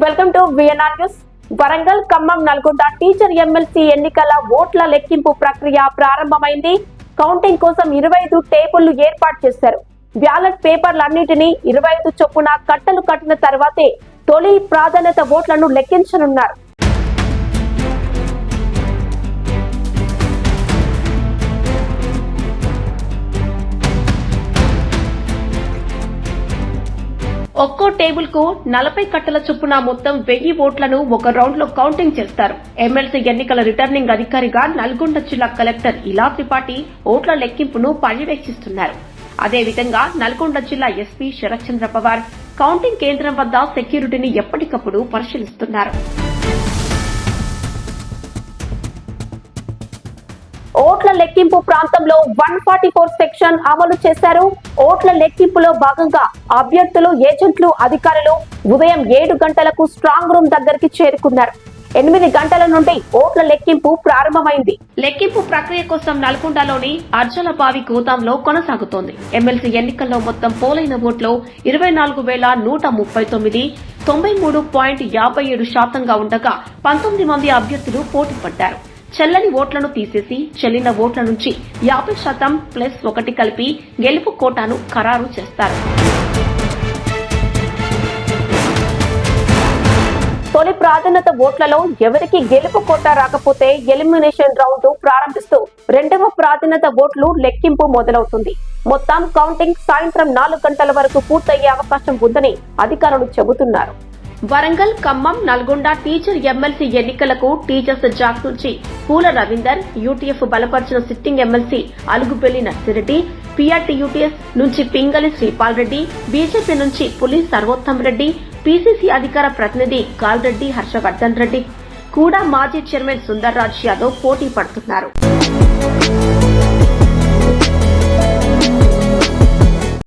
Welcome to VNR news. Warangal, Khammam, Nalgonda teacher MLC ఎన్నికల ఓట్ల లెక్కింపు ప్రక్రియ ప్రారంభమైంది. కౌంటింగ్ కోసం 25 టేబుళ్లు ఏర్పాటు చేశారు. బ్యాలెట్ పేపర్లన్నింటినీ 25 చొప్పున కట్టలు కట్టిన తర్వాతే తొలి ప్రాధాన్యత ఓట్లను లెక్కించనున్నారు. ఒక్కో టేబుల్ కు 40 కట్టల చొప్పున మొత్తం 1000 ఓట్లను ఒక రౌండ్ లో కౌంటింగ్ చేస్తారు. ఎమ్మెల్సీ ఎన్నికల రిటర్నింగ్ అధికారిగా నల్గొండ జిల్లా కలెక్టర్ ఇలా త్రిపాఠి ఓట్ల లెక్కింపును పర్యవేక్షిస్తున్నారు. అదేవిధంగా నల్గొండ జిల్లా ఎస్పీ శరత్ చంద్ర పవార్ కౌంటింగ్ కేంద్రం వద్ద సెక్యూరిటీని ఎప్పటికప్పుడు పరిశీలిస్తున్నారు. ఓట్ల లెక్కింపు ప్రాంతంలో 144 సెక్షన్ అమలు చేశారు. ఓట్ల లెక్కింపులో భాగంగా అభ్యర్థులు, ఏజెంట్లు, అధికారులు ఉదయం 7 గంటలకు స్ట్రాంగ్ రూమ్ దగ్గరికి చేరుకున్నారు. 8 గంటల నుండి ఓట్ల లెక్కింపు ప్రారంభమైంది. లెక్కింపు ప్రక్రియ కోసం నల్గొండలోని అర్జలబావి గోదాంలో కొనసాగుతోంది. ఎమ్మెల్సీ ఎన్నికల్లో మొత్తం పోలైన ఓట్లు 24,139, 93.57% ఉండగా 19 మంది అభ్యర్థులు పోటీ పడ్డారు. చెల్లని ఓట్లను తీసేసి చెల్లిన ఓట్ల నుంచి 50% ప్లస్ 1 కలిపి గెలుపు కోటాను ఖరారు చేస్తారు. తొలి ప్రాధాన్యత ఓట్లలో ఎవరికి గెలుపు కోటా రాకపోతే ఎలిమినేషన్ రౌండ్ ప్రారంభిస్తూ రెండవ ప్రాధాన్యత ఓట్లు లెక్కింపు మొదలవుతుంది. మొత్తం కౌంటింగ్ సాయంత్రం 4 గంటల వరకు పూర్తయ్యే అవకాశం ఉందని అధికారులు చెబుతున్నారు. వరంగల్, ఖమ్మం, నల్గొండ టీచర్ ఎమ్మెల్సీ ఎన్నికలకు టీచర్స్ జాక్ నుంచి పూల రవీందర్, యూటీఎఫ్ బలపరిచిన sitting MLC Alugubelli Narsireddy, PRTUTS నుంచి పింగళి శ్రీపాల్ రెడ్డి, బీజేపీ నుంచి పులి సర్వోత్తం రెడ్డి, పీసీసీ అధికార ప్రతినిధి గాల్రెడ్డి హర్షవర్ధన్ రెడ్డి కూడా మాజీ చైర్మన్ సుందర్ రాజ్ యాదవ్ పోటీ పడుతున్నారు.